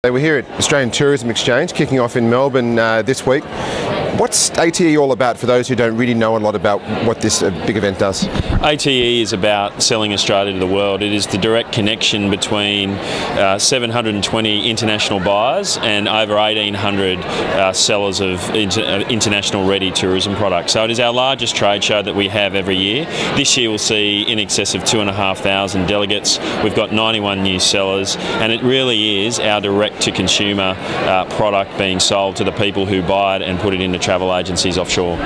We're here at Australian Tourism Exchange, kicking off in Melbourne this week. What's ATE all about for those who don't really know a lot about what this big event does? ATE is about selling Australia to the world. It is the direct connection between 720 international buyers and over 1,800 sellers of international ready tourism products. So it is our largest trade show that we have every year. This year we'll see in excess of 2,500 delegates. We've got 91 new sellers, and it really is our direct-to-consumer product being sold to the people who buy it and put it into travel agencies offshore.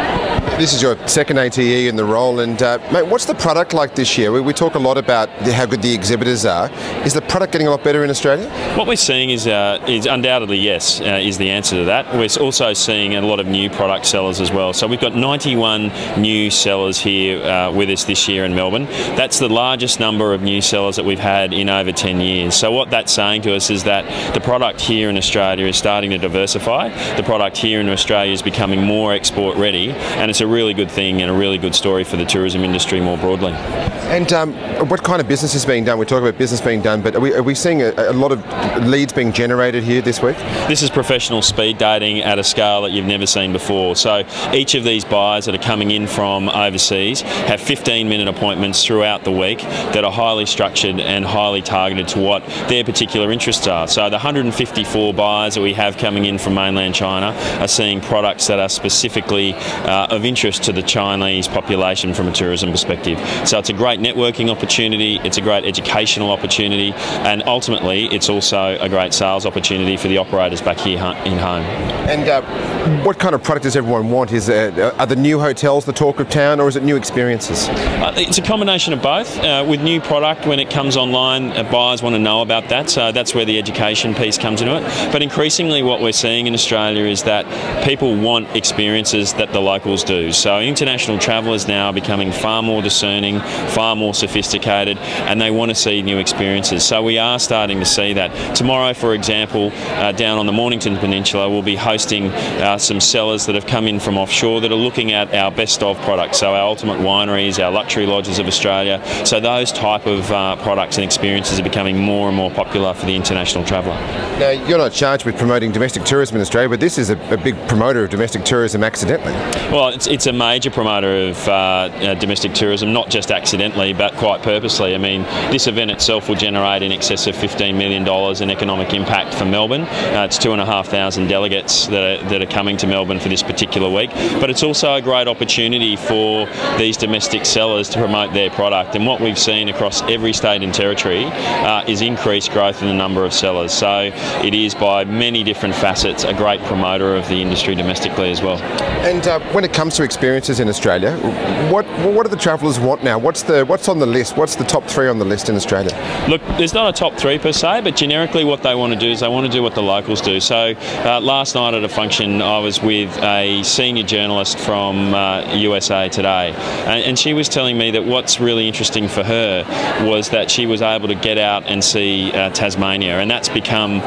This is your second ATE in the role, and mate, what's the product like this year? We talk a lot about how good the exhibitors are. Is the product getting a lot better in Australia? What we're seeing is undoubtedly yes, is the answer to that. We're also seeing a lot of new product sellers as well. So we've got 91 new sellers here with us this year in Melbourne. That's the largest number of new sellers that we've had in over 10 years. So what that's saying to us is that the product here in Australia is starting to diversify. The product here in Australia is becoming more export ready, and it's a really good thing and a really good story for the tourism industry more broadly. And what kind of business is being done? We talk about business being done, but are we seeing a lot of leads being generated here this week? This is professional speed dating at a scale that you've never seen before. So each of these buyers that are coming in from overseas have 15-minute appointments throughout the week that are highly structured and highly targeted to what their particular interests are. So the 154 buyers that we have coming in from mainland China are seeing products that are specifically of interest to the Chinese population from a tourism perspective. So it's a great networking opportunity, it's a great educational opportunity, and ultimately it's also a great sales opportunity for the operators back here in home. And what kind of product does everyone want? Are the new hotels the talk of town, or is it new experiences? It's a combination of both. With new product, when it comes online, buyers want to know about that, so that's where the education piece comes into it. But increasingly what we're seeing in Australia is that people want experiences that the locals do. So international travellers now are becoming far more discerning, far more sophisticated, and they want to see new experiences. So we are starting to see that. Tomorrow, for example, down on the Mornington Peninsula, we'll be hosting some sellers that have come in from offshore that are looking at our best of products, so our ultimate wineries, our luxury lodges of Australia. So those type of products and experiences are becoming more and more popular for the international traveller. Now, you're not charged with promoting domestic tourism in Australia, but this is a big promoter of domestic tourism accidentally. Well, it's a major promoter of domestic tourism, not just accidentally, but quite purposely. I mean, this event itself will generate in excess of $15 million in economic impact for Melbourne. It's 2,500 delegates that are coming to Melbourne for this particular week, but it's also a great opportunity for these domestic sellers to promote their product. And what we've seen across every state and territory is increased growth in the number of sellers. So it is, by many different facets, a great promoter of the industry domestically as well. And when it comes to experiences in Australia, what do the travellers want now? What's on the list? What's the top three on the list in Australia? Look, there's not a top three per se, but generically what they want to do is they want to do what the locals do. So last night at a function, I was with a senior journalist from USA Today, and she was telling me that what's really interesting for her was that she was able to get out and see Tasmania, and that's become,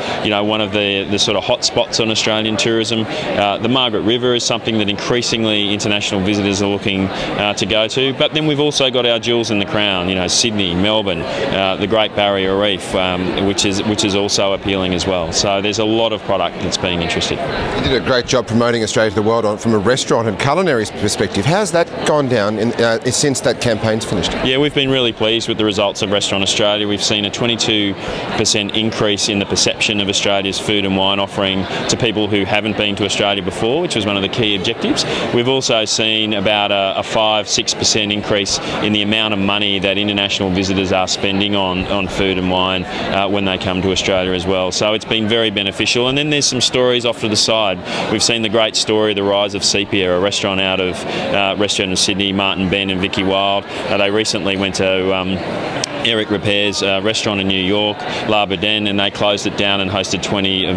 one of the sort of hot spots on Australian tourism. The Margaret River is something that increasingly international visitors are looking to go to, but then we've also got our jewels in the crown, Sydney, Melbourne, the Great Barrier Reef, which is also appealing as well. So there's a lot of product that's being interested. You did a great job promoting Australia to the world from a restaurant and culinary perspective. How's that gone down since that campaign's finished? Yeah, we've been really pleased with the results of Restaurant Australia. We've seen a 22% increase in the perception of Australia's food and wine offering to people who haven't been to Australia before, which was one of the key objectives. We've also seen about a 5-6% increase in the amount of money that international visitors are spending on food and wine when they come to Australia as well. So it's been very beneficial. And then there's some stories off to the side. We've seen the great story, The Rise of Sepia, a restaurant out of Sydney, Martin Ben and Vicky Wild. They recently went to Eric Repair's restaurant in New York, La Boudin, and they closed it down and hosted 20 of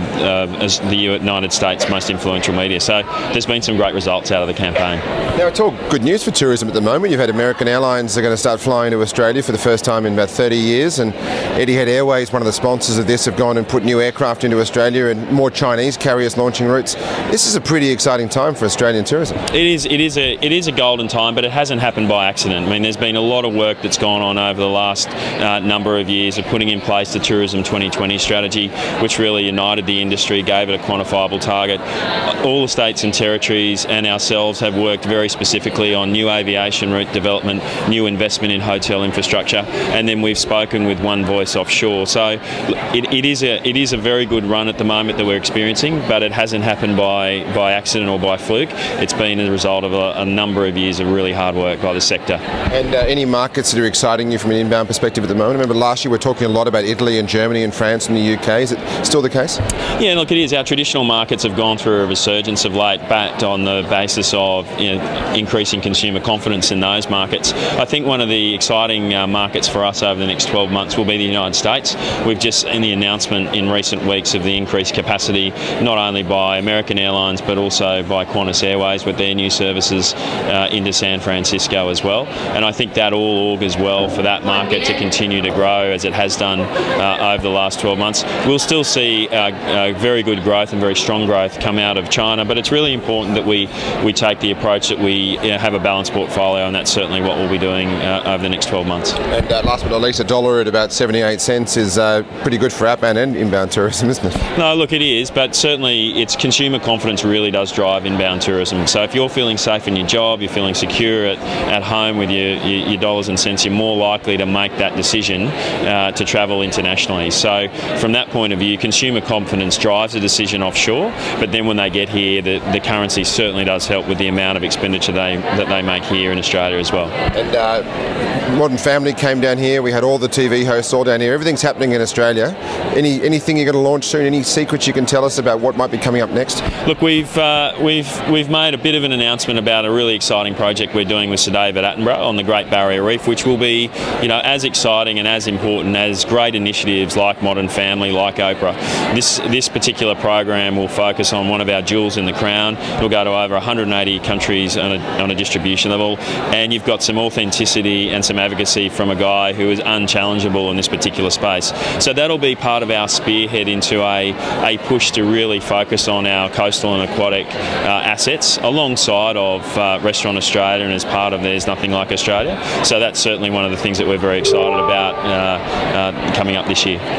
the United States' most influential media. So there's been some great results out of the campaign. Now, it's all good news for tourism at the moment. You've had American Airlines are going to start flying to Australia for the first time in about 30 years, and Etihad Airways, one of the sponsors of this, have gone and put new aircraft into Australia and more Chinese carriers launching routes. This is a pretty exciting time for Australian tourism. It is a golden time, but it hasn't happened by accident. I mean, there's been a lot of work that's gone on over the last number of years of putting in place the Tourism 2020 strategy, which really united the industry, gave it a quantifiable target. All the states and territories and ourselves have worked very specifically on new aviation route development, new investment in hotel infrastructure, and then we've spoken with one voice offshore. So it is a very good run at the moment that we're experiencing, but it hasn't happened by accident or by fluke. It's been a result of a number of years of really hard work by the sector. And any markets that are exciting you from an inbound perspective at the moment? I remember last year we were talking a lot about Italy and Germany and France and the UK. Is it still the case? Yeah, look, it is. Our traditional markets have gone through a resurgence of late, backed on the basis of increasing consumer confidence in those markets. I think one of the exciting markets for us over the next 12 months will be the United States. We've just seen the announcement in recent weeks of the increased capacity, not only by American Airlines but also by Qantas Airways with their new services into San Francisco as well. And I think that all augurs well for that market to continue to grow as it has done over the last 12 months. We'll still see very good growth and very strong growth come out of China, but it's really important that we take the approach that we have a balanced portfolio, and that's certainly what we'll be doing over the next 12 months. And last but not least, $1 at about 78 cents is pretty good for outbound and inbound tourism, isn't it? No, look, it is, but certainly it's consumer confidence really does drive inbound tourism. So if you're feeling safe in your job, you're feeling secure at home with your dollars and cents, you're more likely to make that decision to travel internationally. So from that point of view, consumer confidence drives a decision offshore, but then when they get here, the currency certainly does help with the amount of expenditure that they make here in Australia as well. And Modern Family came down here. We had all the TV hosts all down here. Everything's happening in Australia. Anything you're going to launch soon? Any secrets you can tell us about what might be coming up next? Look, we've made a bit of an announcement about a really exciting project we're doing with Sir David Attenborough on the Great Barrier Reef, which will be, as exciting and as important as great initiatives like Modern Family, like Oprah. This particular program will focus on one of our jewels in the crown. It'll go to over 180 countries on a distribution level, and you've got some authenticity and some advocacy from a guy who is unchallengeable in this particular space. So that'll be part of our spearhead into a push to really focus on our coastal and aquatic assets alongside of Restaurant Australia, and as part of There's Nothing Like Australia. So that's certainly one of the things that we're very excited about coming up this year.